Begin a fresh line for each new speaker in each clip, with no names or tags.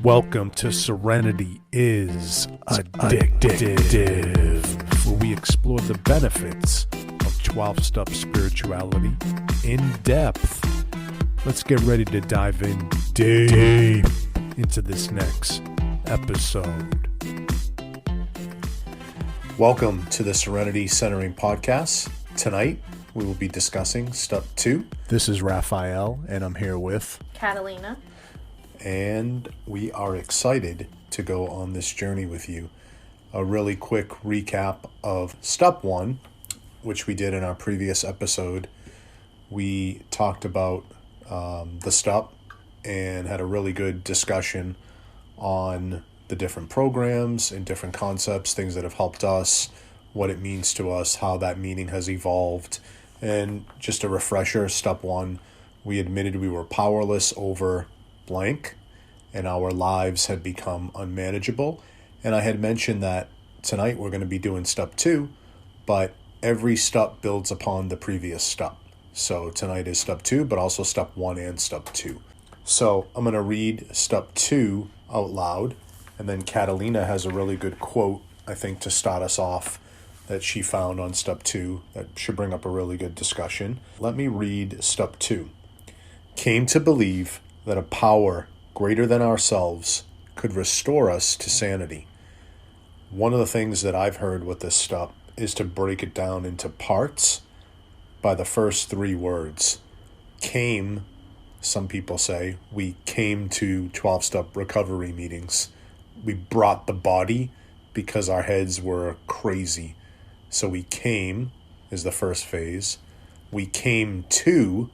Welcome to Serenity is Addictive, where we explore the benefits of 12-step spirituality in depth. Let's get ready to dive in deep into this next episode. Welcome to the Serenity Centering Podcast. Tonight, we will be discussing Step 2. This is Raphael, and I'm here with
Catalina.
And we are excited to go on this journey with you. A really quick recap of Step 1, which we did in our previous episode. We talked about the step and had a really good discussion on the different programs and different concepts, things that have helped us, what it means to us, how that meaning has evolved. And just a refresher, Step 1, we admitted we were powerless over blank and our lives had become unmanageable. And I had mentioned that tonight we're going to be doing Step 2, but every step builds upon the previous step. So tonight is Step 2, but also Step 1 and Step 2. So I'm going to read Step 2 out loud, and then Catalina has a really good quote, I think, to start us off that she found on Step 2 that should bring up a really good discussion. Let me read Step 2. Came to believe that a power greater than ourselves could restore us to sanity. One of the things that I've heard with this step is to break it down into parts by the first three words. Came, some people say, we came to 12-step recovery meetings. We brought the body because our heads were crazy. So we came is the first phase. We came to,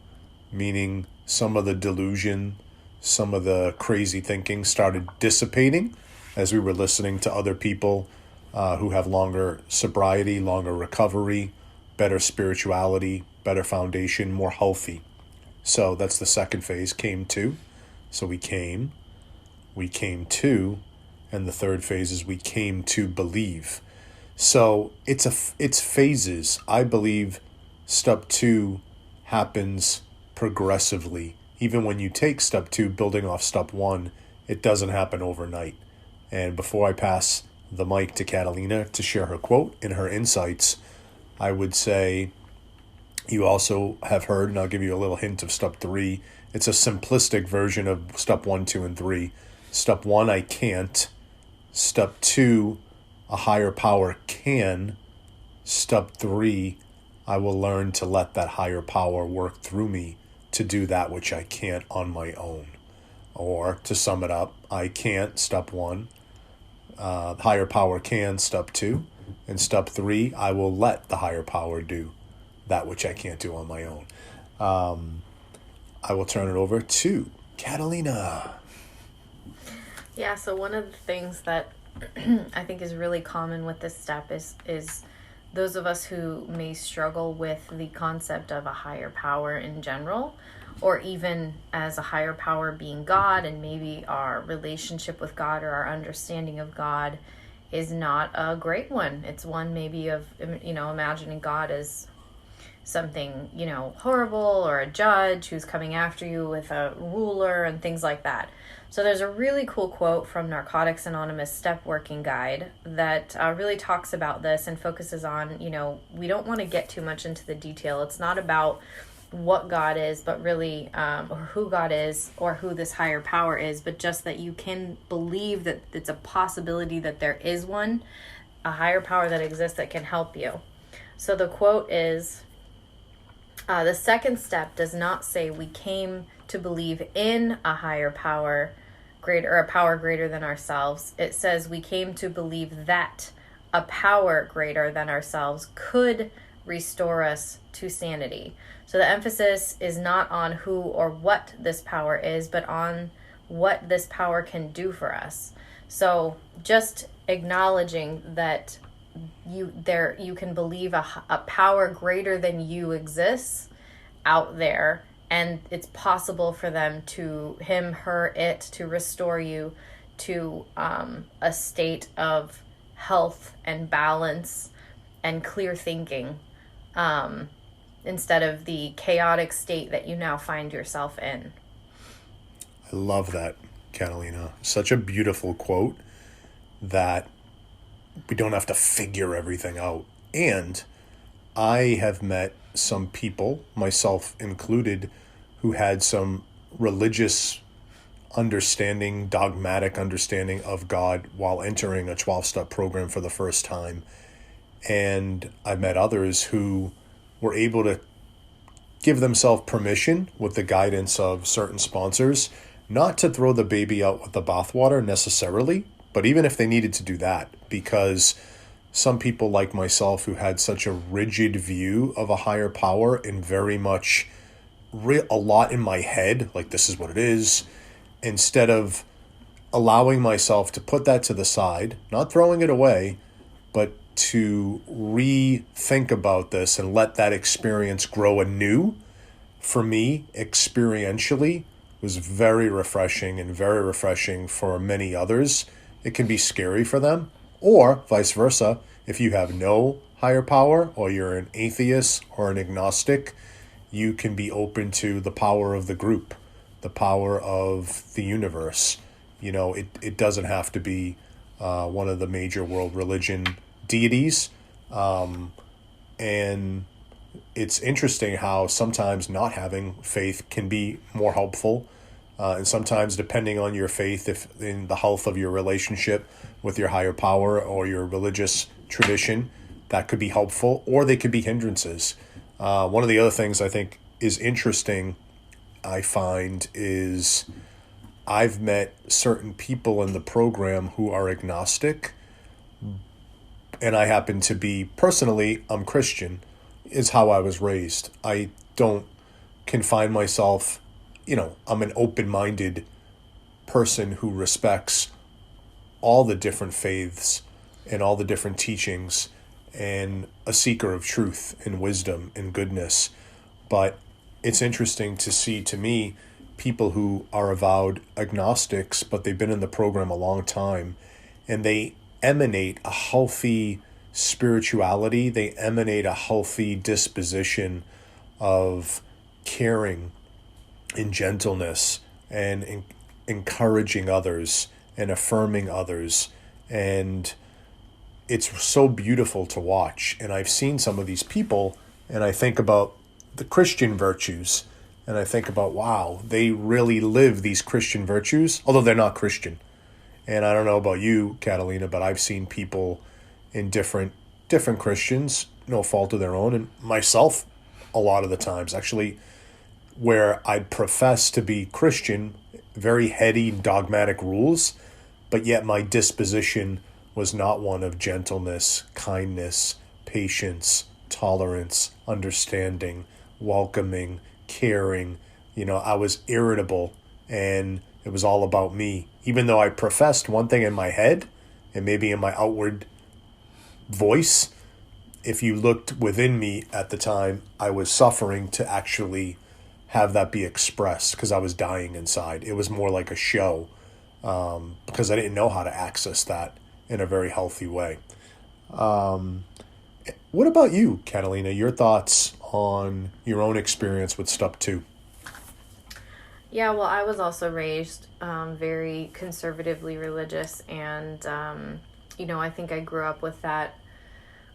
meaning some of the delusion, some of the crazy thinking started dissipating as we were listening to other people who have longer sobriety, longer recovery, better spirituality, better foundation, more healthy. So that's the second phase, came to. So we came to, and the third phase is we came to believe. So it's phases. I believe Step 2 happens progressively. Even when you take Step 2, building off Step 1, it doesn't happen overnight. And before I pass the mic to Catalina to share her quote and her insights, I would say you also have heard, and I'll give you a little hint of Step 3. It's a simplistic version of Step 1, 2, and 3. Step 1, I can't. Step 2, a higher power can. Step 3, I will learn to let that higher power work through me to do that which I can't on my own. Or to sum it up, I can't, Step 1. Higher power can, Step 2. And Step 3, I will let the higher power do that which I can't do on my own. I will turn it over to Catalina.
Yeah, so one of the things that I think is really common with this step is those of us who may struggle with the concept of a higher power in general, or even as a higher power being God, and maybe our relationship with God or our understanding of God is not a great one. It's one maybe of, imagining God as something, horrible, or a judge who's coming after you with a ruler and things like that. So there's a really cool quote from Narcotics Anonymous Step Working Guide that really talks about this and focuses on, we don't want to get too much into the detail. It's not about what God is, but really, or who God is, or who this higher power is, but just that you can believe that it's a possibility that there is one, a higher power that exists that can help you. So the quote is, the second step does not say we came to believe in a higher power, greater, or a power greater than ourselves. It says we came to believe that a power greater than ourselves could restore us to sanity. So the emphasis is not on who or what this power is, but on what this power can do for us. So just acknowledging that you can believe a power greater than you exists out there, and it's possible for them to, him, her, it, to restore you to a state of health and balance and clear thinking, instead of the chaotic state that you now find yourself in.
I love that. Catalina. Such a beautiful quote that we don't have to figure everything out. And I have met some people, myself included, who had some religious understanding, dogmatic understanding of God while entering a 12-step program for the first time. And I met others who were able to give themselves permission with the guidance of certain sponsors not to throw the baby out with the bathwater necessarily, but even if they needed to do that, because some people like myself who had such a rigid view of a higher power and very much a lot in my head, like this is what it is, instead of allowing myself to put that to the side, not throwing it away, but to rethink about this and let that experience grow anew, for me, experientially, was very refreshing, and very refreshing for many others. It can be scary for them, or vice versa. If you have no higher power, or you're an atheist or an agnostic, you can be open to the power of the group, the power of the universe. You know, it doesn't have to be one of the major world religion deities. And it's interesting how sometimes not having faith can be more helpful. And sometimes, depending on your faith, if in the health of your relationship with your higher power or your religious tradition, that could be helpful, or they could be hindrances. One of the other things I think is interesting, I find, is I've met certain people in the program who are agnostic, and I happen to be, personally, I'm Christian, is how I was raised. I don't confine myself, I'm an open-minded person who respects all the different faiths and all the different teachings, and a seeker of truth and wisdom and goodness. But it's interesting to see, to me, people who are avowed agnostics, but they've been in the program a long time, and they emanate a healthy spirituality. They emanate a healthy disposition of caring and gentleness and encouraging others and affirming others. And it's so beautiful to watch. And I've seen some of these people, and I think about the Christian virtues, and I think about, wow, they really live these Christian virtues, although they're not Christian. And I don't know about you, Catalina, but I've seen people in different Christians, no fault of their own, and myself a lot of the times, actually, where I'd profess to be Christian, very heady, dogmatic rules, but yet my disposition was not one of gentleness, kindness, patience, tolerance, understanding, welcoming, caring. I was irritable, and it was all about me. Even though I professed one thing in my head and maybe in my outward voice, if you looked within me at the time, I was suffering to actually have that be expressed because I was dying inside. It was more like a show, because I didn't know how to access that in a very healthy way. What about you, Catalina? Your thoughts on your own experience with Step 2?
Yeah, well, I was also raised very conservatively religious, and, I think I grew up with that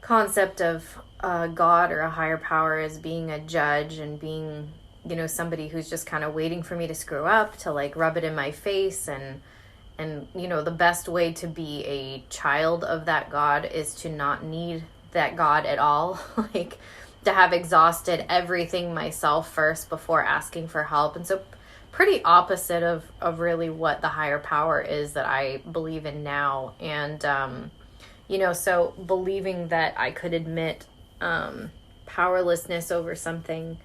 concept of God or a higher power as being a judge and being, somebody who's just kind of waiting for me to screw up, to like rub it in my face. And the best way to be a child of that God is to not need that God at all. Like, to have exhausted everything myself first before asking for help. And so pretty opposite of really what the higher power is that I believe in now. And, so believing that I could admit powerlessness over something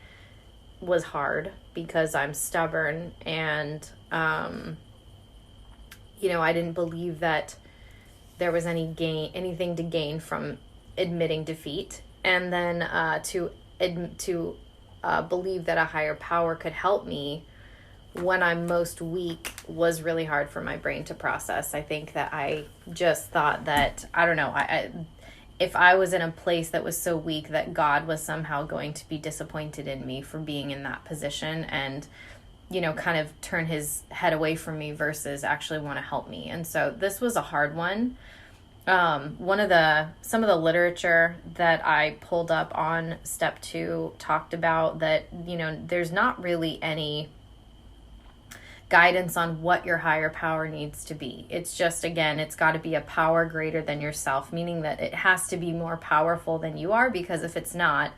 was hard because I'm stubborn, and, I didn't believe that there was anything to gain from admitting defeat. And then to believe that a higher power could help me when I'm most weak was really hard for my brain to process. I think that I just thought that, I don't know, if I was in a place that was so weak that God was somehow going to be disappointed in me for being in that position. And kind of turn his head away from me versus actually want to help me. And so this was a hard one. Some of the literature that I pulled up on step 2 talked about that, there's not really any guidance on what your higher power needs to be. It's just, again, it's got to be a power greater than yourself, meaning that it has to be more powerful than you are, because if it's not,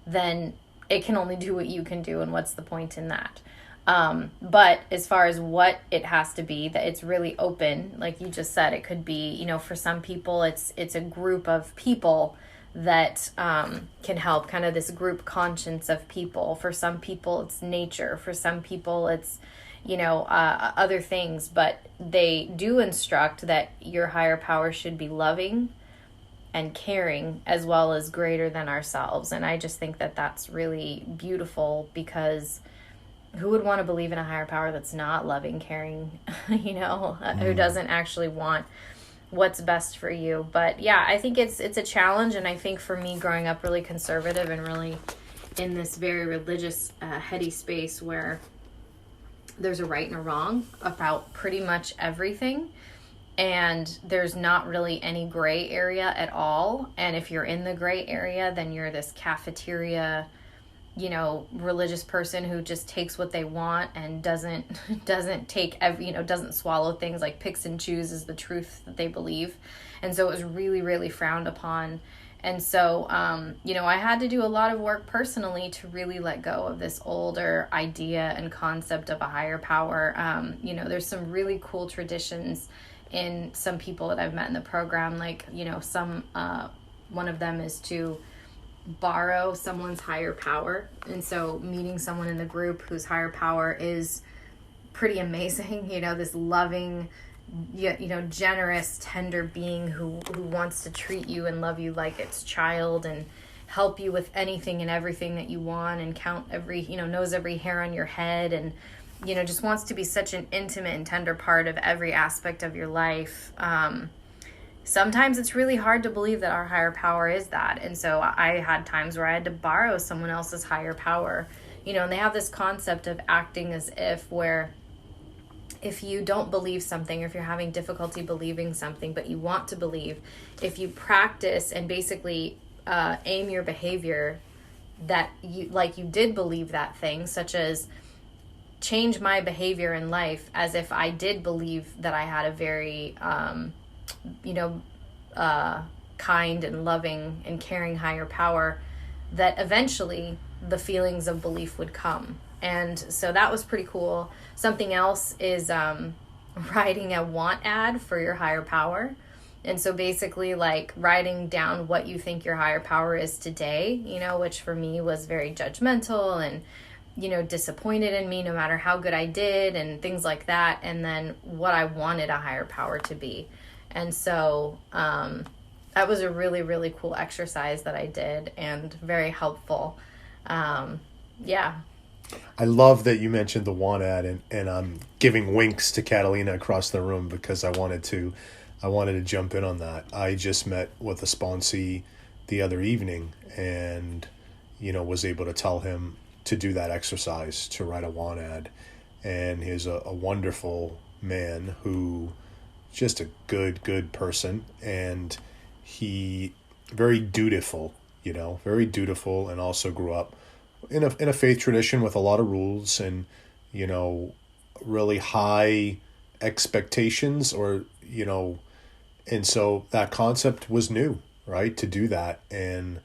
then it can only do what you can do, and what's the point in that? But as far as what it has to be, that it's really open, like you just said. It could be, for some people, it's a group of people that can help, kind of this group conscience of people. For some people, it's nature. For some people, it's, other things. But they do instruct that your higher power should be loving and caring, as well as greater than ourselves. And I just think that that's really beautiful, because who would want to believe in a higher power that's not loving, caring, who doesn't actually want what's best for you? But yeah, I think it's a challenge. And I think for me, growing up really conservative and really in this very religious, heady space where there's a right and a wrong about pretty much everything, and there's not really any gray area at all. And if you're in the gray area, then you're this cafeteria, religious person who just takes what they want and doesn't take doesn't swallow things, like picks and chooses the truth that they believe. And so it was really, really frowned upon. And so, I had to do a lot of work personally to really let go of this older idea and concept of a higher power. There's some really cool traditions in some people that I've met in the program. Like, one of them is to borrow someone's higher power. And so meeting someone in the group whose higher power is pretty amazing, this loving, generous, tender being who wants to treat you and love you like its child, and help you with anything and everything that you want, and count every, knows every hair on your head, and, just wants to be such an intimate and tender part of every aspect of your life. Sometimes it's really hard to believe that our higher power is that. And so I had times where I had to borrow someone else's higher power, and they have this concept of acting as if, where if you don't believe something, or if you're having difficulty believing something, but you want to believe, if you practice and basically aim your behavior that you did believe that thing, such as change my behavior in life as if I did believe that I had a very, kind and loving and caring higher power, that eventually the feelings of belief would come. And so that was pretty cool. Something else is writing a want ad for your higher power. And so basically, like, writing down what you think your higher power is today, which for me was very judgmental and, disappointed in me no matter how good I did, and things like that. And then what I wanted a higher power to be. And so that was a really, really cool exercise that I did, and very helpful. Yeah.
I love that you mentioned the want ad, and I'm giving winks to Catalina across the room, because I wanted to jump in on that. I just met with a sponsee the other evening, and was able to tell him to do that exercise, to write a want ad. And he's a wonderful man who, just a good person, and he very dutiful, and also grew up in a faith tradition with a lot of rules, and really high expectations, or and so that concept was new, right, to do that. And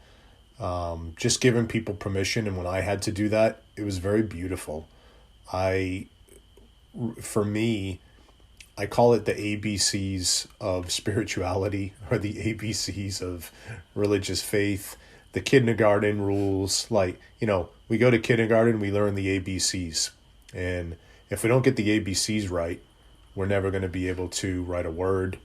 just giving people permission. And when I had to do that, it was very beautiful. For me, I call it the ABCs of spirituality, or the ABCs of religious faith, the kindergarten rules. Like, we go to kindergarten, we learn the ABCs. And if we don't get the ABCs right, we're never going to be able to write a word,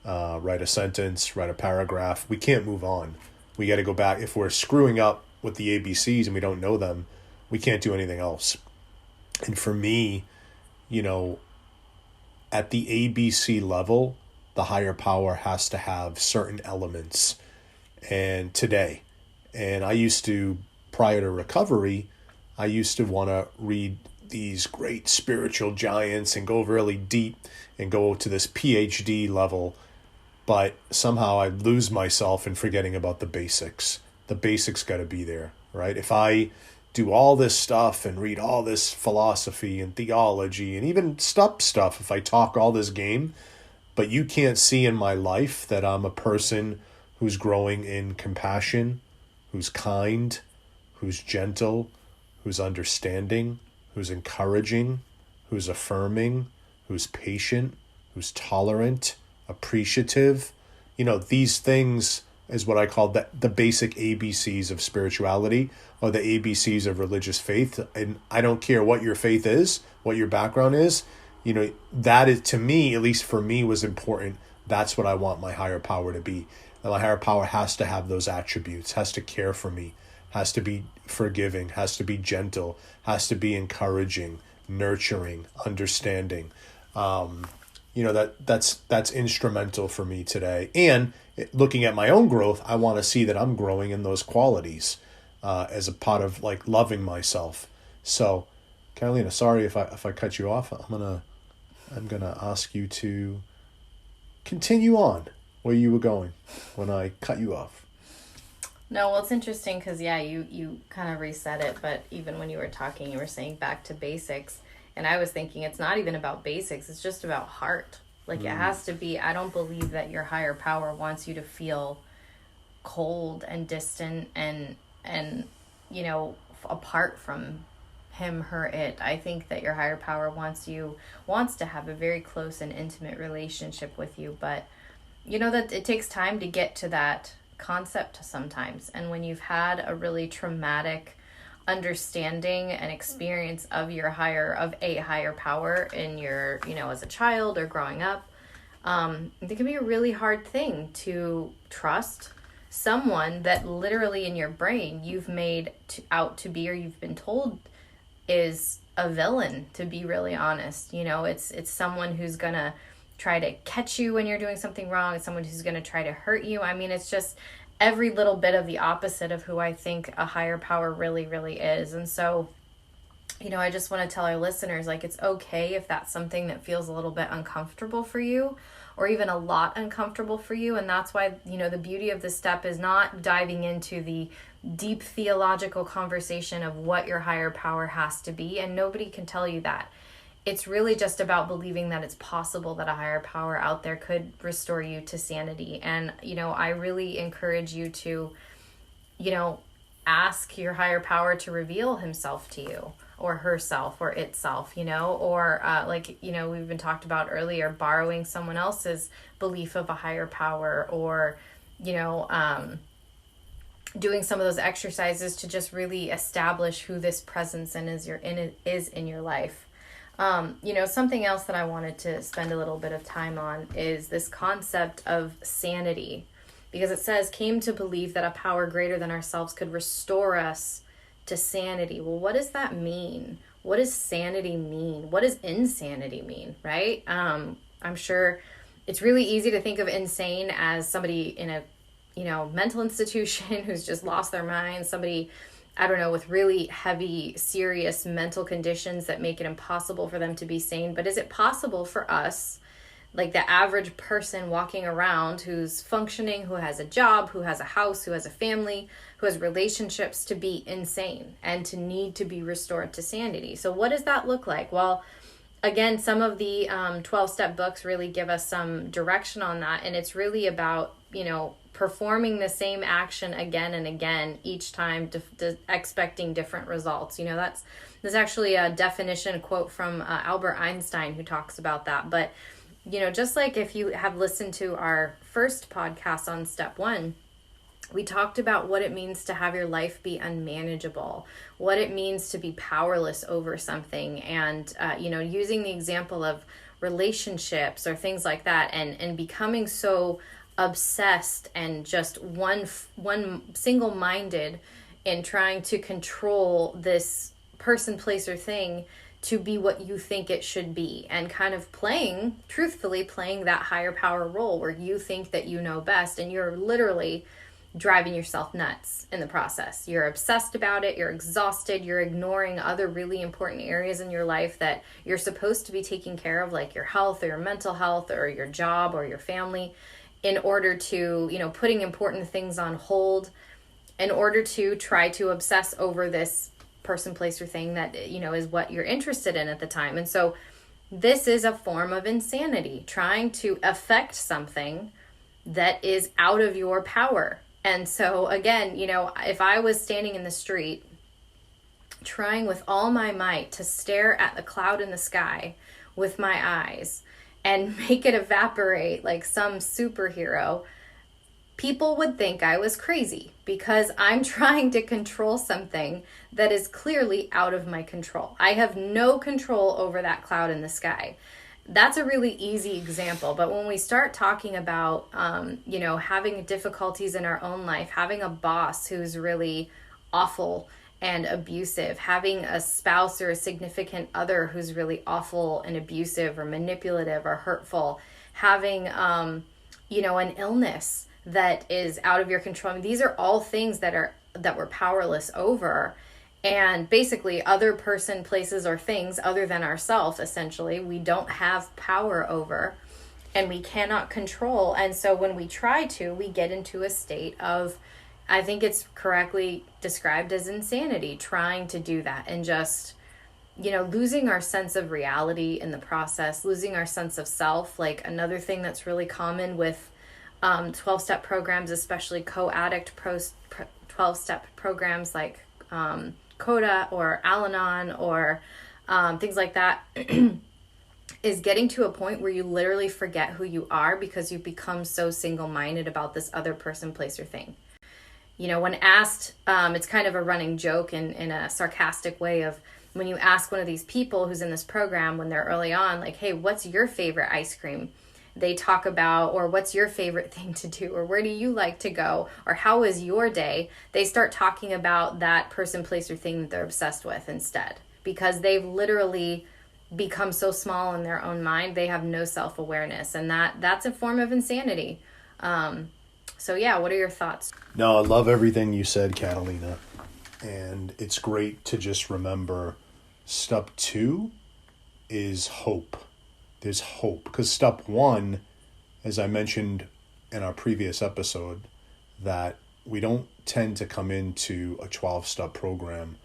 write a sentence, write a paragraph. We can't move on. We got to go back. If we're screwing up with the ABCs and we don't know them, we can't do anything else. And for me, at the ABC level, the higher power has to have certain elements. And I used to, prior to recovery, I used to want to read these great spiritual giants and go really deep and go to this PhD level, but somehow I lose myself in forgetting about the basics. The basics got to be there, right? If I do all this stuff and read all this philosophy and theology and even stuff, if I talk all this game, but you can't see in my life that I'm a person who's growing in compassion, who's kind, who's gentle, who's understanding, who's encouraging, who's affirming, who's patient, who's tolerant, appreciative. These things is what I call the basic ABCs of spirituality, or the ABCs of religious faith. And I don't care what your faith is, what your background is, that is, to me, at least for me, was important. That's what I want my higher power to be. And my higher power has to have those attributes, has to care for me, has to be forgiving, has to be gentle, has to be encouraging, nurturing, understanding. That's instrumental for me today. And looking at my own growth, I want to see that I'm growing in those qualities as a part of like loving myself. So, Carolina, sorry if I cut you off. I'm gonna ask you to continue on where you were going when I cut you off.
No, well, it's interesting because, yeah, you kind of reset it, but even when you were talking, you were saying back to basics. And I was thinking it's not even about basics. It's just about heart. Like, it has to be, I don't believe that your higher power wants you to feel cold and distant and apart from him, her, it. I think that your higher power wants to have a very close and intimate relationship with you. But, that it takes time to get to that concept sometimes. And when you've had a really traumatic understanding and experience of a higher power in your, as a child or growing up, it can be a really hard thing to trust someone that literally in your brain you've made out to be, or you've been told is a villain, to be really honest. It's someone who's gonna try to catch you when you're doing something wrong. It's someone who's gonna try to hurt you. I mean, it's just every little bit of the opposite of who I think a higher power really, really is. And so, I just want to tell our listeners, like, it's okay if that's something that feels a little bit uncomfortable for you, or even a lot uncomfortable for you. And that's why, the beauty of this step is not diving into the deep theological conversation of what your higher power has to be. And nobody can tell you that. It's really just about believing that it's possible that a higher power out there could restore you to sanity. And, I really encourage you to, ask your higher power to reveal himself to you, or herself, or itself, or we've been talked about earlier, borrowing someone else's belief of a higher power, or, doing some of those exercises to just really establish who this presence is in your life. Something else that I wanted to spend a little bit of time on is this concept of sanity, because it says, came to believe that a power greater than ourselves could restore us to sanity. Well, what does that mean? What does sanity mean? What does insanity mean, right? I'm sure it's really easy to think of insane as somebody in a, mental institution who's just lost their mind, somebody, I don't know, with really heavy, serious mental conditions that make it impossible for them to be sane. But is it possible for us, like the average person walking around who's functioning, who has a job, who has a house, who has a family, who has relationships, to be insane and to need to be restored to sanity? So what does that look like? Well, again, some of the 12-step books really give us some direction on that. And it's really about, performing the same action again and again, each time expecting different results. There's actually a definition quote from Albert Einstein who talks about that. But, just like if you have listened to our first podcast on step 1, we talked about what it means to have your life be unmanageable, what it means to be powerless over something, and, using the example of relationships or things like that, and becoming so obsessed and just one single-minded in trying to control this person, place, or thing to be what you think it should be, and kind of truthfully playing that higher power role where you think that you know best, and you're literally driving yourself nuts in the process. You're obsessed about it, you're exhausted, you're ignoring other really important areas in your life that you're supposed to be taking care of, like your health or your mental health or your job or your family, in order to, putting important things on hold in order to try to obsess over this person, place, or thing that, is what you're interested in at the time. And so this is a form of insanity, trying to affect something that is out of your power. And so again, if I was standing in the street trying with all my might to stare at the cloud in the sky with my eyes and make it evaporate like some superhero, people would think I was crazy because I'm trying to control something that is clearly out of my control. I have no control over that cloud in the sky. That's a really easy example. But when we start talking about, having difficulties in our own life, having a boss who's really awful and abusive, having a spouse or a significant other who's really awful and abusive or manipulative or hurtful, having, an illness that is out of your control. I mean, these are all things that we're powerless over. And basically other person, places, or things other than ourselves, essentially, we don't have power over and we cannot control. And so when we try to, we get into a state of, I think it's correctly described as insanity, trying to do that and just, losing our sense of reality in the process, losing our sense of self. Like another thing that's really common with 12-step programs, especially co-addict 12-step programs like Coda or Al-Anon or things like that, is getting to a point where you literally forget who you are because you've become so single-minded about this other person, place, or thing. When asked, it's kind of a running joke in a sarcastic way of when you ask one of these people who's in this program when they're early on, like, hey, what's your favorite ice cream? They talk about, or what's your favorite thing to do, or where do you like to go, or how was your day? They start talking about that person, place, or thing that they're obsessed with instead, because they've literally become so small in their own mind, they have no self-awareness, and that's a form of insanity. So yeah, what are your thoughts?
No, I love everything you said, Catalina, and it's great to just remember step 2 is hope. There's hope, because step 1, as I mentioned in our previous episode, that we don't tend to come into a 12-step program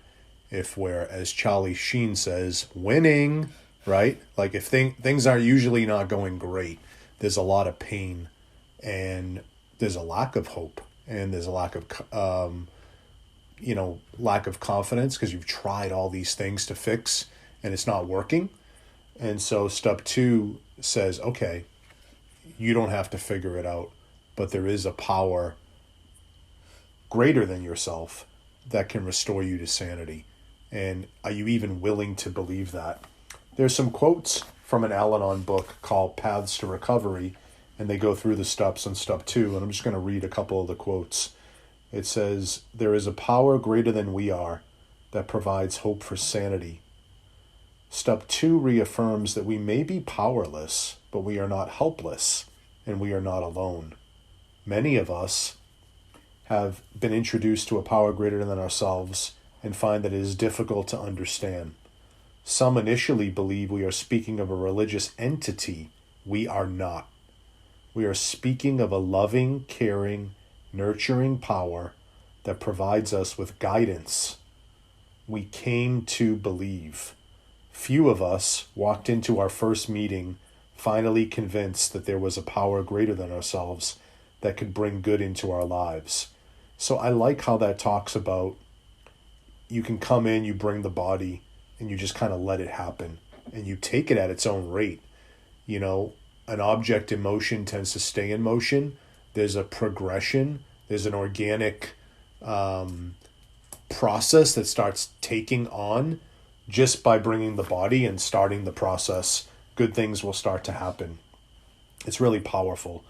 if we're, as Charlie Sheen says, winning, right? Like if things are usually not going great, there's a lot of pain and there's a lack of hope and there's a lack of, lack of confidence because you've tried all these things to fix and it's not working. And so step 2 says, okay, you don't have to figure it out, but there is a power greater than yourself that can restore you to sanity. And are you even willing to believe that? There's some quotes from an Al-Anon book called Paths to Recovery, and they go through the steps on step 2, and I'm just going to read a couple of the quotes. It says, there is a power greater than we are that provides hope for sanity. Step 2 reaffirms that we may be powerless, but we are not helpless, and we are not alone. Many of us have been introduced to a power greater than ourselves and find that it is difficult to understand. Some initially believe we are speaking of a religious entity. We are not. We are speaking of a loving, caring, nurturing power that provides us with guidance. We came to believe. Few of us walked into our first meeting finally convinced that there was a power greater than ourselves that could bring good into our lives. So I like how that talks about you can come in, you bring the body, and you just kind of let it happen. And you take it at its own rate. You know, an object in motion tends to stay in motion. There's a progression. There's an organic process that starts taking on just by bringing the body and starting the process. Good things will start to happen. It's really powerful.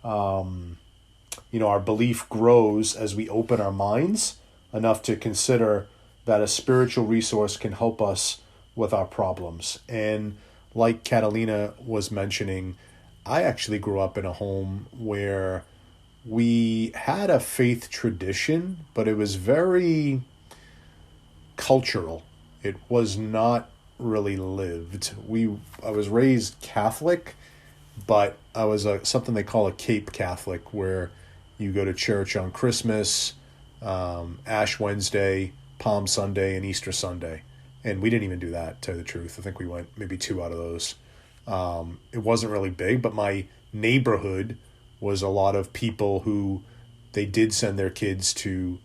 Our belief grows as we open our minds enough to consider that a spiritual resource can help us with our problems. And like Catalina was mentioning, I actually grew up in a home where we had a faith tradition, but it was very cultural. It was not really lived. I was raised Catholic, but I was something they call a Cape Catholic, where you go to church on Christmas, Ash Wednesday, Palm Sunday, and Easter Sunday. And we didn't even do that, to tell you the truth. I think we went maybe 2 out of those. It wasn't really big, but my neighborhood was a lot of people who they did send their kids to,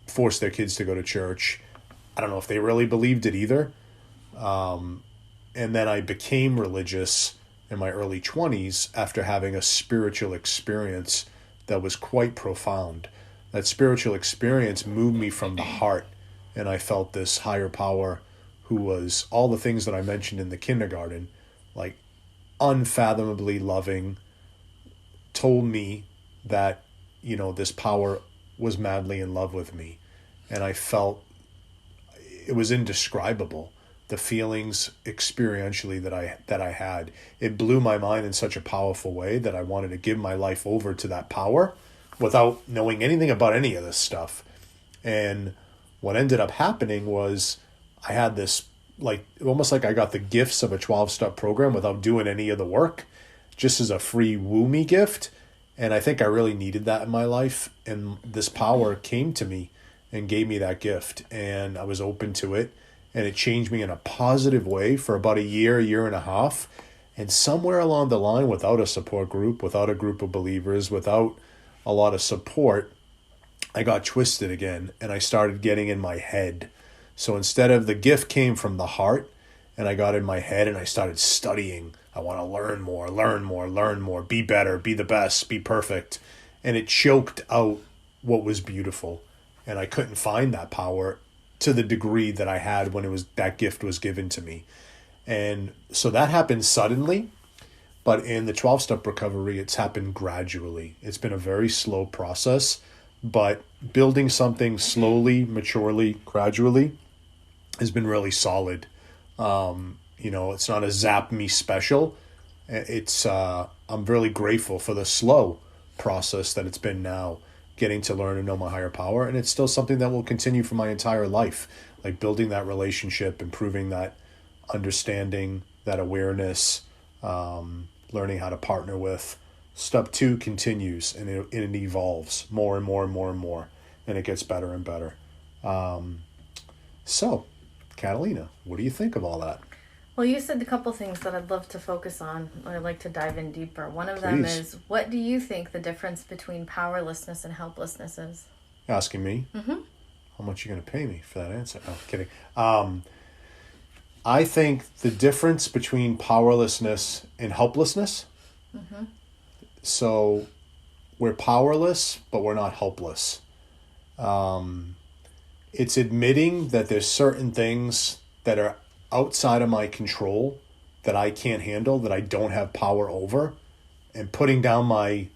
force their kids to go to church. I don't know if they really believed it either. And then I became religious in my early 20s after having a spiritual experience that was quite profound. That spiritual experience moved me from the heart, and I felt this higher power who was all the things that I mentioned in the kindergarten, like unfathomably loving, told me that, this power was madly in love with me. And I felt it was indescribable, the feelings experientially that I had. It blew my mind in such a powerful way that I wanted to give my life over to that power without knowing anything about any of this stuff. And what ended up happening was I had this, almost like I got the gifts of a 12-step program without doing any of the work, just as a free woo me gift. And I think I really needed that in my life. And this power came to me and gave me that gift. And I was open to it. And it changed me in a positive way for about a year and a half. And somewhere along the line, without a support group, without a group of believers, without a lot of support, I got twisted again. And I started getting in my head. So instead of the gift came from the heart, and I got in my head and I started studying. I want to learn more, be better, be the best, be perfect. And it choked out what was beautiful. And I couldn't find that power to the degree that I had when that gift was given to me. And so that happened suddenly, but in the 12-step recovery, it's happened gradually. It's been a very slow process, but building something slowly, maturely, gradually has been really solid. It's not a zap me special. I'm really grateful for the slow process that it's been now, getting to learn and know my higher power. And it's still something that will continue for my entire life, like building that relationship, improving that understanding, that awareness, learning how to partner with. Step 2 continues, and it evolves more and more and more and more, and it gets better and better. So, Catalina, what do you think of all that?
Well, you said a couple things that I'd love to focus on, or I'd like to dive in deeper. One of them is, what do you think the difference between powerlessness and helplessness is?
Asking me?
Mm-hmm.
How much are you going to pay me for that answer? No, kidding. I think the difference between powerlessness and helplessness.
Mm-hmm.
So we're powerless, but we're not helpless. It's admitting that there's certain things that are outside of my control, that I can't handle, that I don't have power over, and putting down my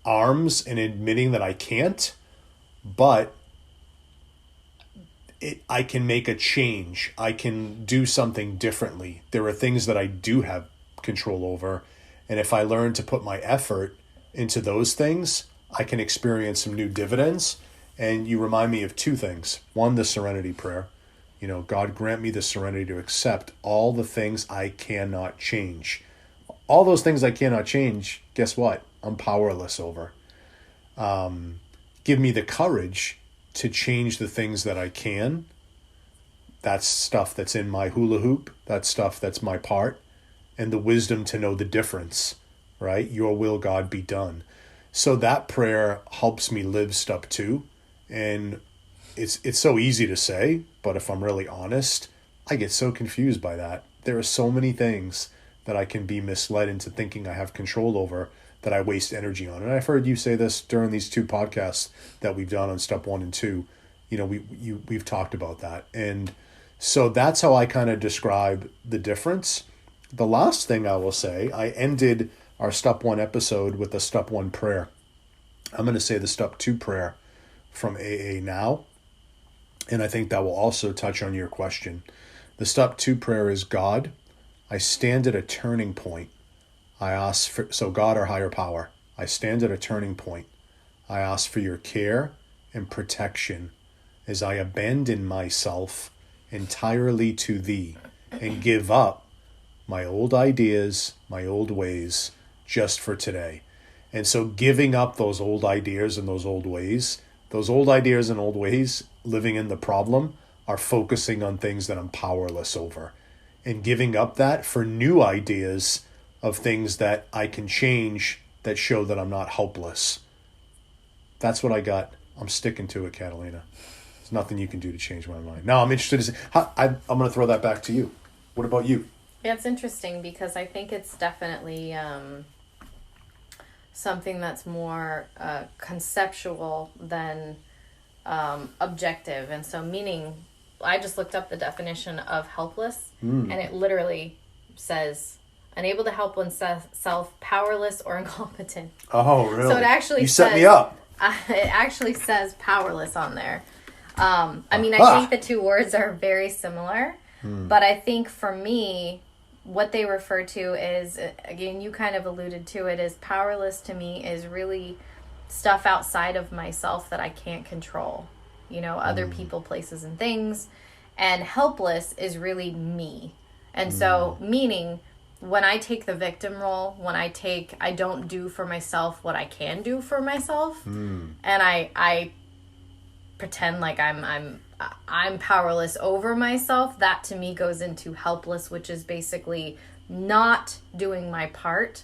arms and admitting that I can't, but I can make a change. I can do something differently. There are things that I do have control over, and if I learn to put my effort into those things, I can experience some new dividends. And you remind me of 2 things. One, the serenity prayer. God grant me the serenity to accept all the things I cannot change. All those things I cannot change, guess what? I'm powerless over. Give me the courage to change the things that I can. That's stuff that's in my hula hoop. That's stuff that's my part. And the wisdom to know the difference, right? Your will, God, be done. So that prayer helps me live step 2. And it's so easy to say, but if I'm really honest, I get so confused by that. There are so many things that I can be misled into thinking I have control over that I waste energy on. And I've heard you say this during these 2 podcasts that we've done on step 1 and 2. We've talked about that. And so that's how I kind of describe the difference. The last thing I will say, I ended our step 1 episode with the step 1 prayer. I'm going to say the step 2 prayer from AA now. And I think that will also touch on your question. The step 2 prayer is, God, I stand at a turning point. I ask for, so God, our higher power, I stand at a turning point. I ask for your care and protection as I abandon myself entirely to thee and give up my old ideas, my old ways, just for today. And so giving up those old ideas and those old ways, living in the problem, are focusing on things that I'm powerless over. And giving up that for new ideas of things that I can change that show that I'm not helpless. That's what I got. I'm sticking to it, Catalina. There's nothing you can do to change my mind. Now I'm interested I'm going to throw that back to you. What about you?
Yeah, it's interesting because I think it's definitely something that's more conceptual than objective. And so meaning, I just looked up the definition of helpless, and it literally says unable to help oneself, powerless or incompetent.
Oh, really?
So it actually
you set me up.
It actually says powerless on there. I mean, I think the two words are very similar, but I think for me, what they refer to is, again, you kind of alluded to it, is powerless to me is really stuff outside of myself that I can't control. You know, other people, places, and things. And helpless is really me. And so, meaning, when I take the victim role, I don't do for myself what I can do for myself, and I pretend like I'm powerless over myself, that to me goes into helpless, which is basically not doing my part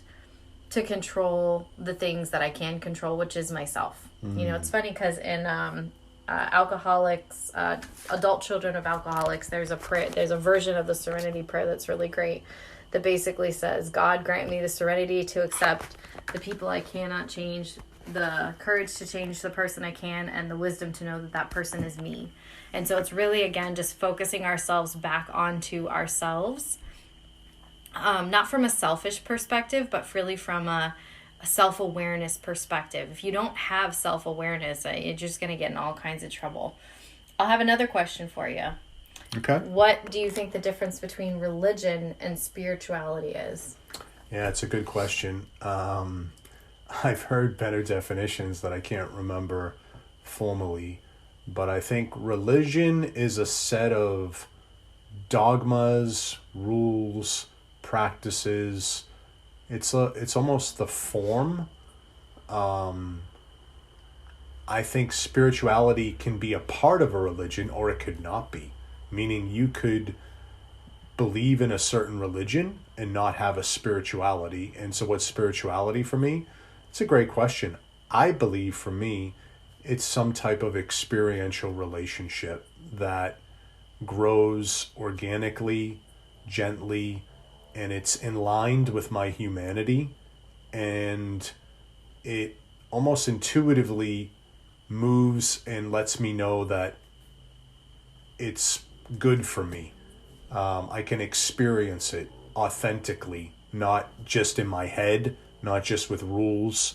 to control the things that I can control, which is myself. You know, it's funny because in alcoholics, adult children of alcoholics, there's a version of the Serenity Prayer that's really great, that basically says, God grant me the serenity to accept the people I cannot change, the courage to change the person I can, and the wisdom to know that that person is me. And so it's really, again, just focusing ourselves back onto ourselves, not from a selfish perspective, but really from a self-awareness perspective. If you don't have self-awareness, you're just going to get in all kinds of trouble. I'll have another question for you.
Okay.
What do you think the difference between religion and spirituality is?
Yeah, it's a good question. I've heard better definitions that I can't remember formally, but I think religion is a set of dogmas, rules, practices. It's almost the form. I think spirituality can be a part of a religion, or it could not be. Meaning you could believe in a certain religion and not have a spirituality. And so what's spirituality for me? It's a great question. I believe for me, it's some type of experiential relationship that grows organically, gently, and it's in line with my humanity. And it almost intuitively moves and lets me know that it's good for me. I can experience it authentically, not just in my head, not just with rules.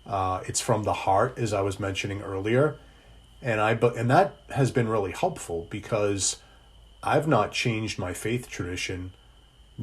It's from the heart, as I was mentioning earlier, and that has been really helpful because I've not changed my faith tradition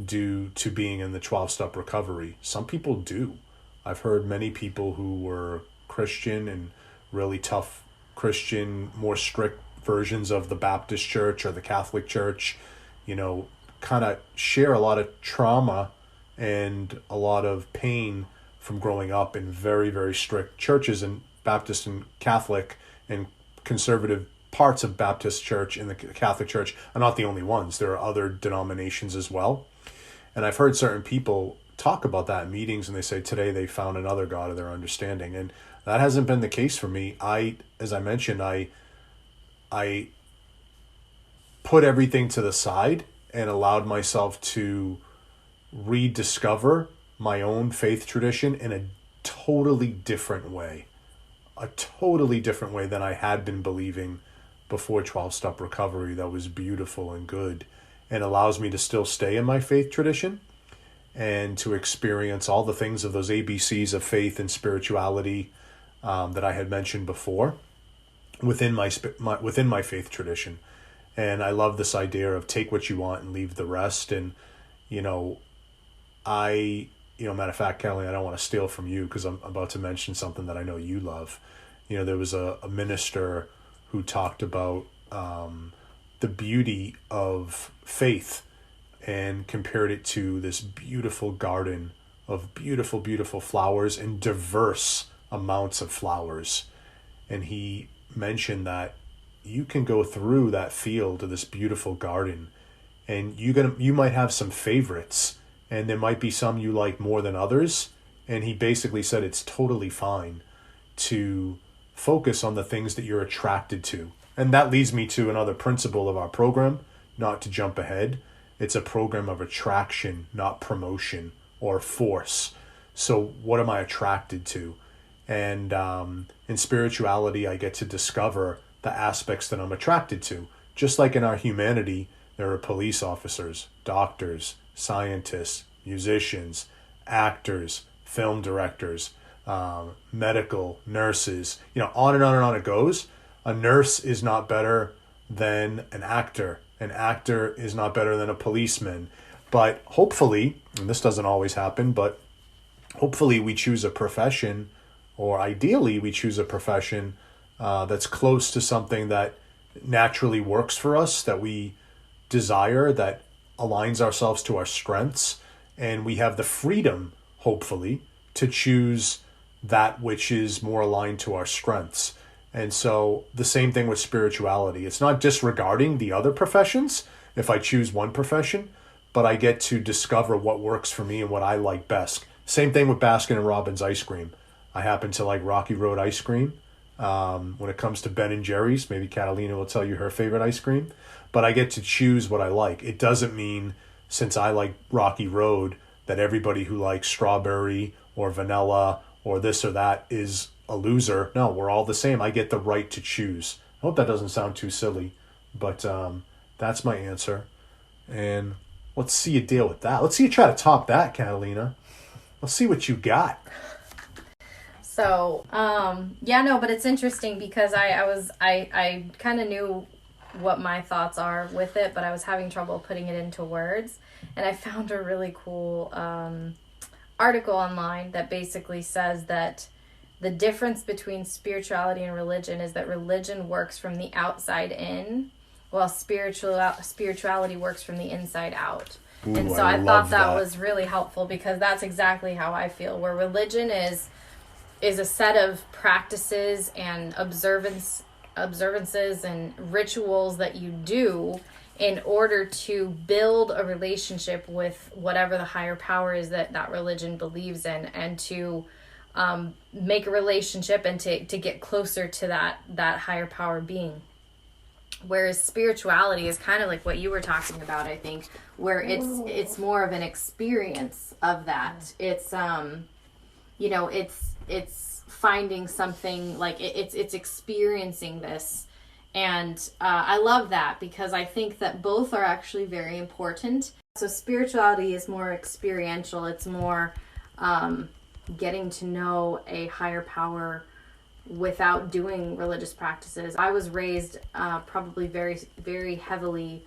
due to being in the 12-step recovery. Some people do. I've heard many people who were Christian and really tough Christian, more strict versions of the Baptist church or the Catholic church, kind of share a lot of trauma and a lot of pain from growing up in very, very strict churches, and Baptist and Catholic and conservative parts of Baptist church and the Catholic church are not the only ones. There are other denominations as well. And I've heard certain people talk about that in meetings, and they say today they found another God of their understanding. And that hasn't been the case for me. As I mentioned, I put everything to the side and allowed myself to rediscover my own faith tradition in a totally different way than I had been believing before 12-step recovery. That was beautiful and good, and allows me to still stay in my faith tradition and to experience all the things of those ABCs of faith and spirituality that I had mentioned before within my faith tradition. And I love this idea of take what you want and leave the rest. And, matter of fact, Kelly, I don't want to steal from you because I'm about to mention something that I know you love. There was a minister who talked about the beauty of faith and compared it to this beautiful garden of beautiful, beautiful flowers and diverse amounts of flowers. And he mentioned that you can go through that field to this beautiful garden, and you might have some favorites, and there might be some you like more than others. And he basically said it's totally fine to focus on the things that you're attracted to. And that leads me to another principle of our program, not to jump ahead. It's a program of attraction, not promotion or force. So what am I attracted to? And in spirituality, I get to discover the aspects that I'm attracted to. Just like in our humanity, there are police officers, doctors, scientists, musicians, actors, film directors, medical, nurses, on and on and on it goes. A nurse is not better than an actor. An actor is not better than a policeman. But hopefully, and this doesn't always happen, but hopefully we choose a profession, or ideally we choose a profession that's close to something that naturally works for us, that we desire, that aligns ourselves to our strengths, and we have the freedom, hopefully, to choose that which is more aligned to our strengths. And so the same thing with spirituality. It's not disregarding the other professions if I choose one profession, but I get to discover what works for me and what I like best. Same thing with Baskin and Robbins ice cream. I happen to like Rocky Road ice cream. When it comes to Ben and Jerry's, maybe Catalina will tell you her favorite ice cream, but I get to choose what I like. It doesn't mean, since I like Rocky Road, that everybody who likes strawberry or vanilla or this or that is a loser. No, we're all the same. I get the right to choose. I hope that doesn't sound too silly, but that's my answer. And let's see you deal with that. Let's see you try to top that, Catalina. Let's see what you got.
So, but it's interesting because I kind of knew what my thoughts are with it, but I was having trouble putting it into words. And I found a really cool article online that basically says that the difference between spirituality and religion is that religion works from the outside in, while spirituality works from the inside out. Ooh, and so I thought that was really helpful, because that's exactly how I feel, where religion is a set of practices and observances and rituals that you do in order to build a relationship with whatever the higher power is that religion believes in, and to make a relationship and to get closer to that higher power being. Whereas spirituality is kind of like what you were talking about, I think, where it's more of an experience of that. It's it's finding something, like it's experiencing this. And I love that, because I think that both are actually very important. So spirituality is more experiential. It's more getting to know a higher power without doing religious practices. I was raised probably very, very heavily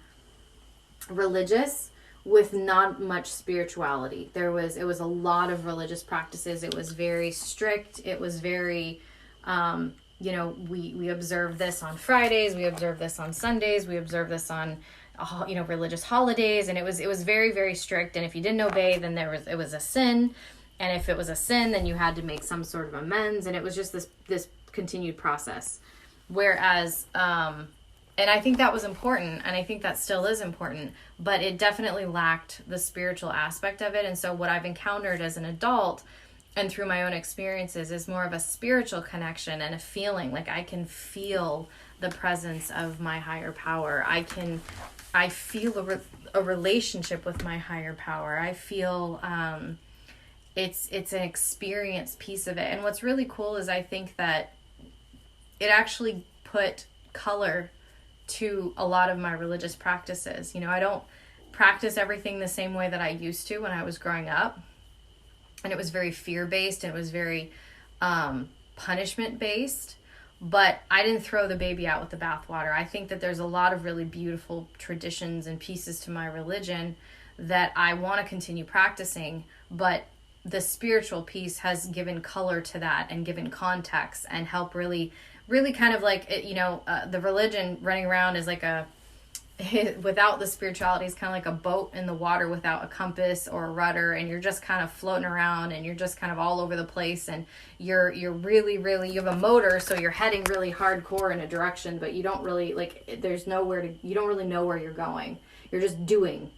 religious with not much spirituality. It was a lot of religious practices. It was very strict. It was very, we observe this on Fridays. We observe this on Sundays. We observe this on, religious holidays. And it was very, very strict. And if you didn't obey, then it was a sin. And if it was a sin, then you had to make some sort of amends. And it was just this continued process. Whereas, and I think that was important, and I think that still is important, but it definitely lacked the spiritual aspect of it. And so what I've encountered as an adult and through my own experiences is more of a spiritual connection and a feeling. Like I can feel the presence of my higher power. I feel a relationship with my higher power. I feel it's an experience piece of it. And what's really cool is I think that it actually put color to a lot of my religious practices. I don't practice everything the same way that I used to when I was growing up. And it was very fear-based, and it was very punishment-based. But I didn't throw the baby out with the bathwater. I think that there's a lot of really beautiful traditions and pieces to my religion that I want to continue practicing, but the spiritual piece has given color to that and given context and help really, really kind of like, the religion running around is like without the spirituality is kind of like a boat in the water without a compass or a rudder, and you're just kind of floating around and you're just kind of all over the place, and you're really, really, you have a motor, so you're heading really hardcore in a direction, but you don't really like, you don't really know where you're going. You're just doing.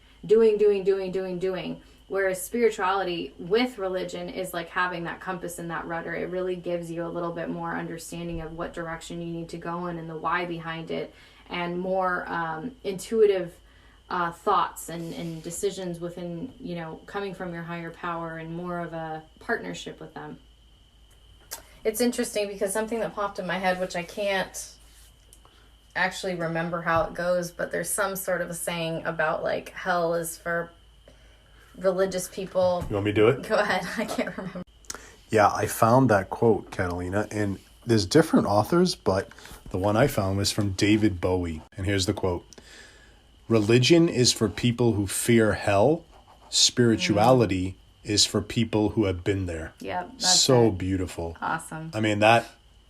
Whereas spirituality with religion is like having that compass and that rudder. It really gives you a little bit more understanding of what direction you need to go in and the why behind it, and more intuitive thoughts and decisions within, coming from your higher power, and more of a partnership with them. It's interesting because something that popped in my head, which I can't actually remember how it goes, but there's some sort of a saying about like hell is for religious people.
You want me to do it?
Go ahead. I can't remember.
Yeah, I found that quote, Catalina, and there's different authors, but the one I found was from David Bowie. And here's the quote: "Religion is for people who fear hell. Spirituality is for people who have been there."
Yep.
So beautiful.
Awesome.
I mean, that,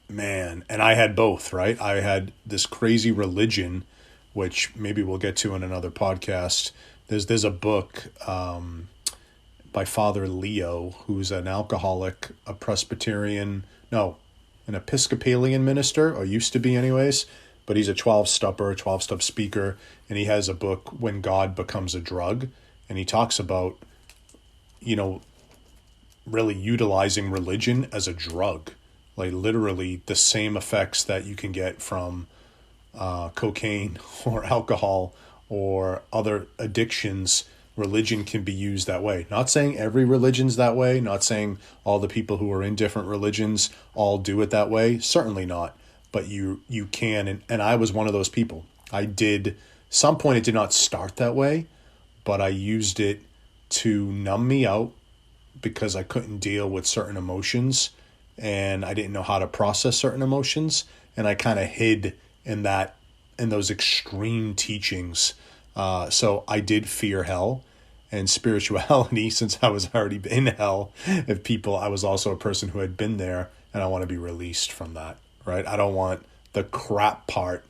man, and I had both, right? I had this crazy religion, which maybe we'll get to in another podcast. There's a book by Father Leo, who's an alcoholic, a Presbyterian, no, an Episcopalian minister, or used to be anyways, but he's a 12-step speaker, and he has a book, When God Becomes a Drug, and he talks about, really utilizing religion as a drug, like literally the same effects that you can get from cocaine or alcohol or other addictions. Religion can be used that way. Not saying every religion's that way, not saying all the people who are in different religions all do it that way, certainly not, but you can, and I was one of those people. Some point it did not start that way, but I used it to numb me out because I couldn't deal with certain emotions, and I didn't know how to process certain emotions, and I kind of hid in those extreme teachings. So I did fear hell and spirituality, since I was already in hell. I was also a person who had been there, and I want to be released from that, right? I don't want the crap part,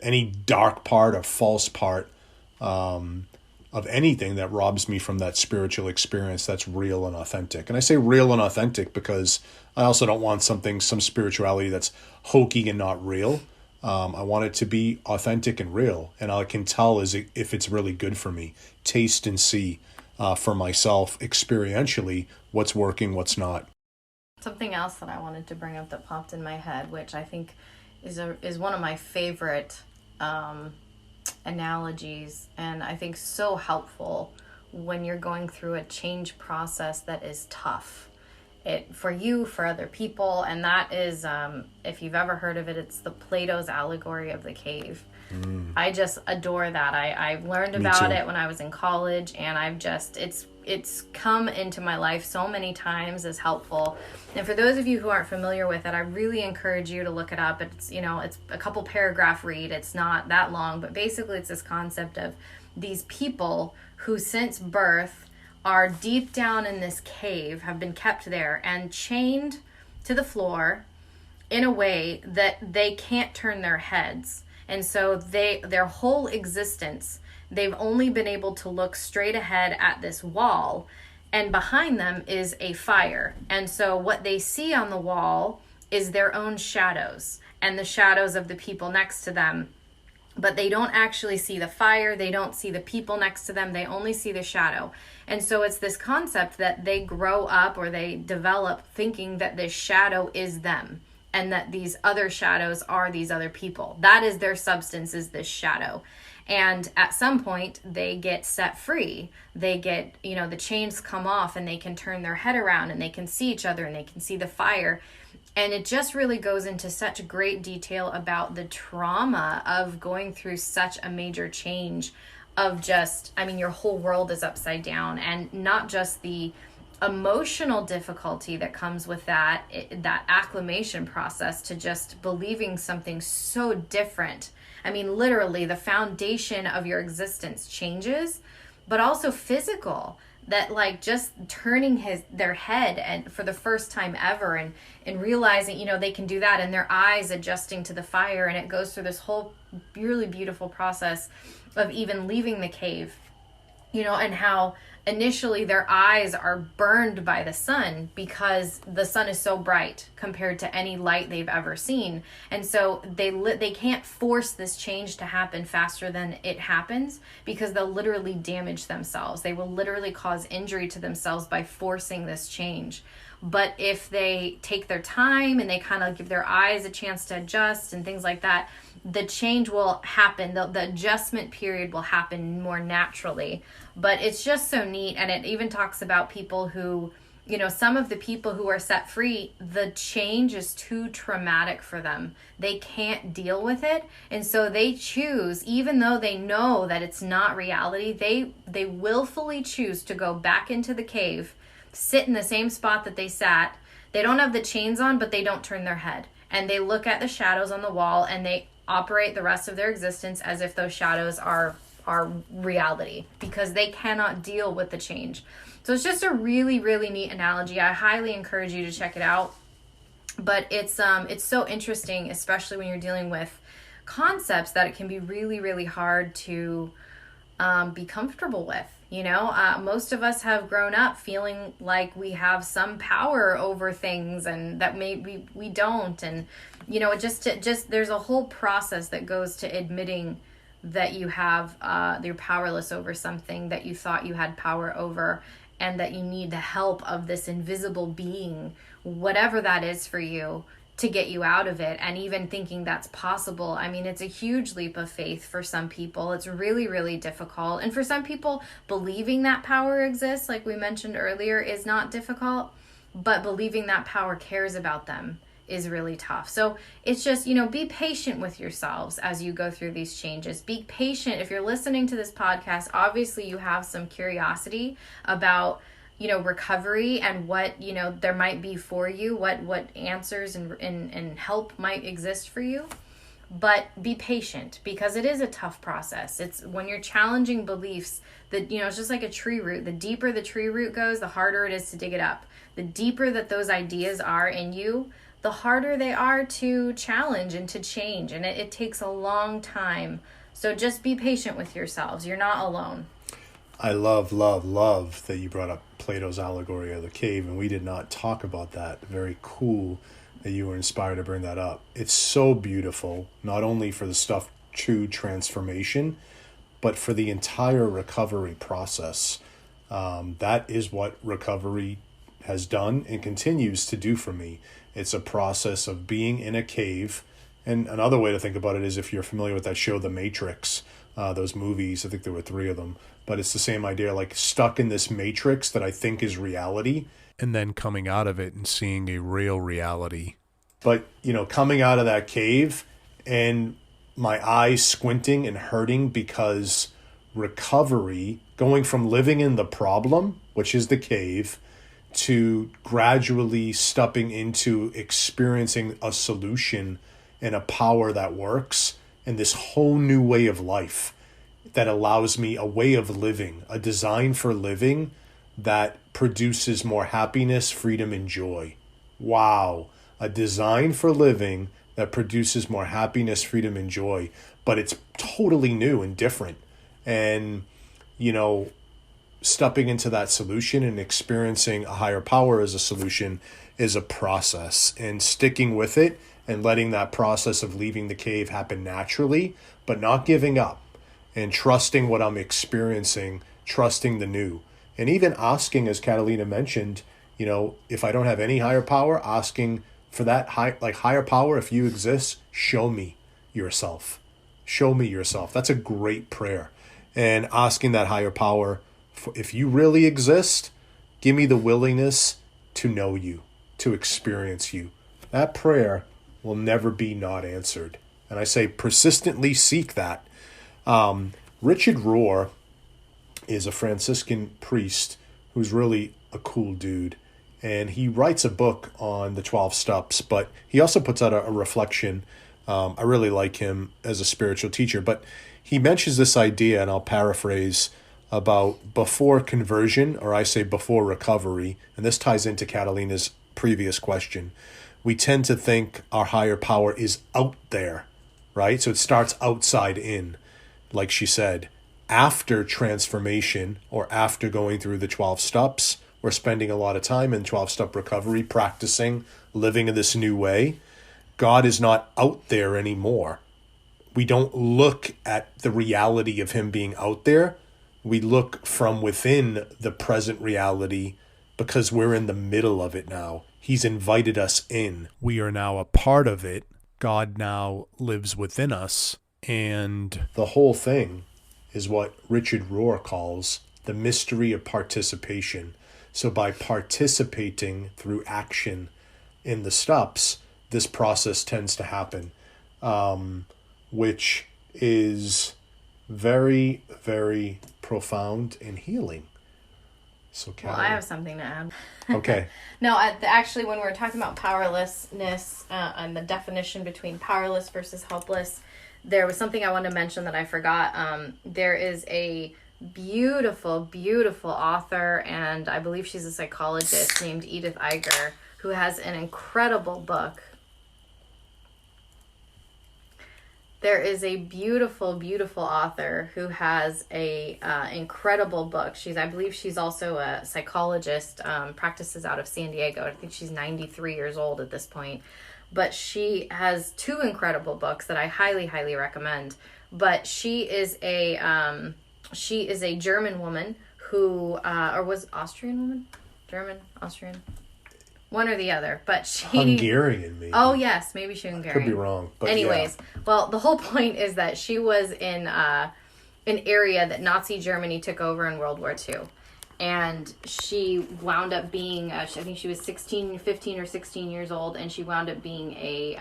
any dark part or false part of anything that robs me from that spiritual experience that's real and authentic. And I say real and authentic because I also don't want some spirituality that's hokey and not real. I want it to be authentic and real, and all I can tell is if it's really good for me. Taste and see for myself experientially what's working, what's not.
Something else that I wanted to bring up that popped in my head, which I think is one of my favorite analogies, and I think so helpful when you're going through a change process that is tough. For you, for other people, and that is, if you've ever heard of it, it's the Plato's allegory of the cave. I just adore that. I learned about it when I was in college, and it's come into my life so many times as helpful. And for those of you who aren't familiar with it, I really encourage you to look it up. It's it's a couple paragraph read. It's not that long, but basically it's this concept of these people who since birth are deep down in this cave, have been kept there and chained to the floor in a way that they can't turn their heads. And so their whole existence, they've only been able to look straight ahead at this wall, and behind them is a fire. And so what they see on the wall is their own shadows and the shadows of the people next to them. But they don't actually see the fire. They don't see the people next to them. They only see the shadow. And so it's this concept that they grow up or they develop thinking that this shadow is them, and that these other shadows are these other people. That is their substance, is this shadow. And at some point they get set free. They get, the chains come off, and they can turn their head around, and they can see each other, and they can see the fire. And it just really goes into such great detail about the trauma of going through such a major change of your whole world is upside down, and not just the emotional difficulty that comes with that acclimation process to just believing something so different. Literally the foundation of your existence changes, but also physical. that like just turning their head and for the first time ever, and realizing, they can do that, and their eyes adjusting to the fire, and it goes through this whole really beautiful process of even leaving the cave, and how initially their eyes are burned by the sun because the sun is so bright compared to any light they've ever seen. And so they can't force this change to happen faster than it happens, because they'll literally damage themselves. They will literally cause injury to themselves by forcing this change. But if they take their time and they kind of give their eyes a chance to adjust and things like that, the change will happen. The adjustment period will happen more naturally. But it's just so neat. And it even talks about people who, some of the people who are set free, the change is too traumatic for them. They can't deal with it. And so they choose, even though they know that it's not reality, they willfully choose to go back into the cave, sit in the same spot that they sat. They don't have the chains on, but they don't turn their head. And they look at the shadows on the wall, and they operate the rest of their existence as if those shadows are reality, because they cannot deal with the change. So it's just a really, really neat analogy. I highly encourage you to check it out. But it's so interesting, especially when you're dealing with concepts that it can be really, really hard to be comfortable with. Most of us have grown up feeling like we have some power over things, and that maybe we don't. And it just there's a whole process that goes to admitting that you have you're powerless over something that you thought you had power over, and that you need the help of this invisible being, whatever that is for you, to get you out of it. And even thinking that's possible, I mean, it's a huge leap of faith for some people. It's really, really difficult. And for some people, believing that power exists, like we mentioned earlier, is not difficult, but believing that power cares about them is really tough. So it's just, be patient with yourselves as you go through these changes. Be patient. If you're listening to this podcast, obviously you have some curiosity about recovery and what there might be for you, what answers and help might exist for you. But be patient, because it is a tough process. It's when you're challenging beliefs that it's just like a tree root. The deeper the tree root goes, the harder it is to dig it up. The deeper that those ideas are in you, the harder they are to challenge and to change, and it takes a long time. So just be patient with yourselves. You're not alone.
I love that you brought up Plato's allegory of the cave, and we did not talk about that. Very cool that you were inspired to bring that up. It's so beautiful, not only for the stuff true transformation, but for the entire recovery process. That is what recovery has done and continues to do for me. It's a process of being in a cave. And another way to think about it is, if you're familiar with that show, The Matrix, those movies, I think there were 3 of them, but it's the same idea, like stuck in this matrix that I think is reality, and then coming out of it and seeing a real reality. But, coming out of that cave and my eyes squinting and hurting, because recovery, going from living in the problem, which is the cave, to gradually stepping into experiencing a solution and a power that works, and this whole new way of life that allows me a way of living, a design for living that produces more happiness, freedom, and joy. Wow. A design for living that produces more happiness, freedom, and joy, but it's totally new and different. And, stepping into that solution and experiencing a higher power as a solution is a process, and sticking with it and letting that process of leaving the cave happen naturally, but not giving up, and trusting what I'm experiencing, trusting the new. And even asking, as Catalina mentioned, if I don't have any higher power, asking for that higher power, if you exist, show me yourself. Show me yourself. That's a great prayer. And asking that higher power, if you really exist, give me the willingness to know you, to experience you. That prayer will never be not answered. And I say persistently seek that. Richard Rohr is a Franciscan priest who's really a cool dude. And he writes a book on the 12 steps, but he also puts out a reflection. I really like him as a spiritual teacher, but he mentions this idea, and I'll paraphrase, about before conversion, or I say before recovery, and this ties into Catalina's previous question. We tend to think our higher power is out there, right? So it starts outside in, like she said. After transformation, or after going through the 12 steps, we're spending a lot of time in 12-step recovery, practicing, living in this new way. God is not out there anymore. We don't look at the reality of him being out there. We look from within the present reality because we're in the middle of it now. He's invited us in. We are now a part of it. God now lives within us. And the whole thing is what Richard Rohr calls the mystery of participation. So by participating through action in the steps, this process tends to happen, which is very, very profound and healing. So,
well, I have something to add.
Okay.
No, actually, when we were talking about powerlessness and the definition between powerless versus helpless, there was something I wanted to mention that I forgot. There is a beautiful, beautiful author, and I believe she's a psychologist, named Edith Eger, who has an incredible book. There is a beautiful, beautiful author who has a incredible book. I believe she's also a psychologist, practices out of San Diego. I think she's 93 years old at this point. But she has two incredible books that I highly, highly recommend. But she is a German woman who, or was Austrian woman? German, Austrian? One or the other, but she...
Hungarian, maybe.
Oh, yes, maybe she's Hungarian.
Could be wrong, but
anyways,
yeah.
Well, the whole point is that she was in an area that Nazi Germany took over in World War II. And she wound up being, I think she was 15 or 16 years old, and she wound up being a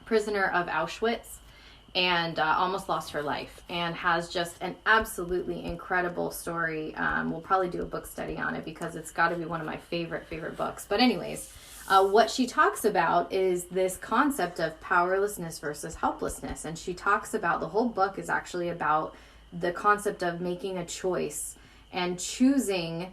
prisoner of Auschwitz. And almost lost her life, and has just an absolutely incredible story. We'll probably do a book study on it because it's got to be one of my favorite books. But anyways, what she talks about is this concept of powerlessness versus helplessness. And she talks about, the whole book is actually about the concept of making a choice and choosing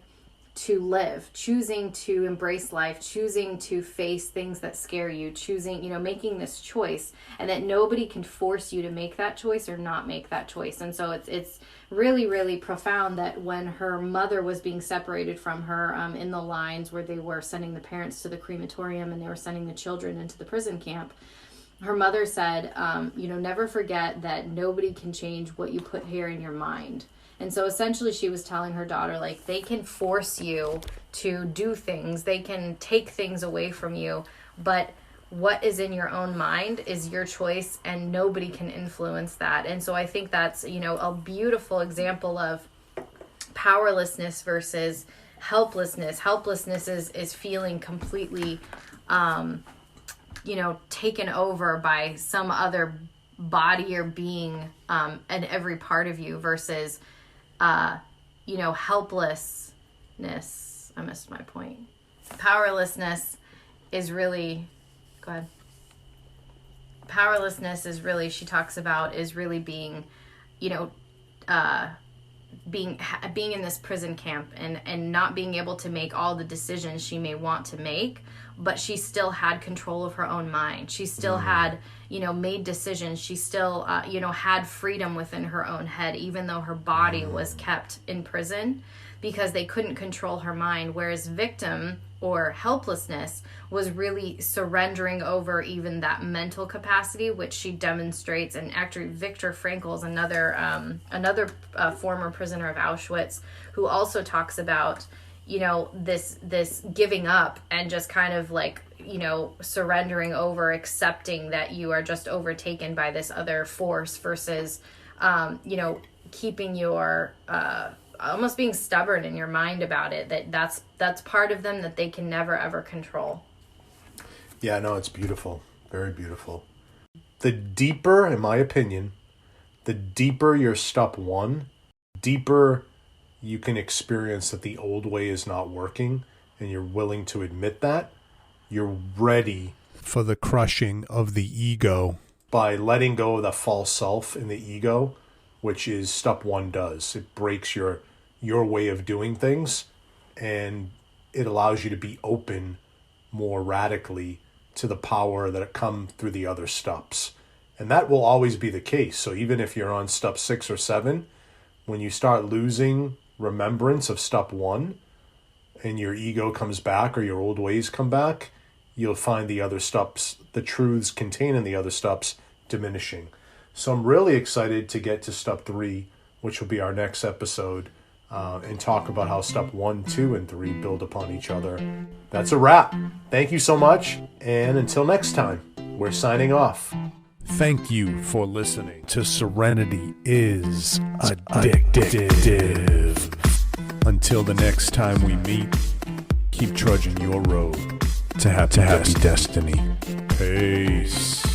to live, choosing to embrace life, choosing to face things that scare you, choosing, making this choice, and that nobody can force you to make that choice or not make that choice. And so it's really, really profound that when her mother was being separated from her in the lines where they were sending the parents to the crematorium and they were sending the children into the prison camp, her mother said, never forget that nobody can change what you put here in your mind. And so essentially she was telling her daughter, like, they can force you to do things. They can take things away from you. But what is in your own mind is your choice, and nobody can influence that. And so I think that's, a beautiful example of powerlessness versus helplessness. Helplessness is feeling completely, taken over by some other body or being in every part of you versus... helplessness. I missed my point. Powerlessness is really, go ahead. Powerlessness is really, she talks about, is really being, being in this prison camp and not being able to make all the decisions she may want to make, but she still had control of her own mind. She still had, made decisions. She still, had freedom within her own head, even though her body was kept in prison because they couldn't control her mind. Whereas victim or helplessness was really surrendering over even that mental capacity, which she demonstrates. And actually, Viktor Frankl is another former prisoner of Auschwitz who also talks about, this giving up and just kind of like, surrendering over, accepting that you are just overtaken by this other force versus, keeping your, almost being stubborn in your mind about it, that's part of them that they can never ever control.
Yeah, no, it's beautiful. Very beautiful. The deeper, in my opinion, the deeper your step one, deeper you can experience that the old way is not working, and you're willing to admit that, you're ready for the crushing of the ego. By letting go of the false self in the ego, which is step 1 does. It breaks your way of doing things, and it allows you to be open more radically to the power that come through the other steps. And that will always be the case. So even if you're on step 6 or 7, when you start losing remembrance of step 1 and your ego comes back or your old ways come back, you'll find the other steps, the truths contained in the other steps, diminishing. So I'm really excited to get to step 3, which will be our next episode, and talk about how step 1, 2, and 3 build upon each other. That's a wrap. Thank you so much. And until next time, we're signing off. Thank you for listening to Serenity is Addictive. Until the next time we meet, keep trudging your road to happy destiny. Peace.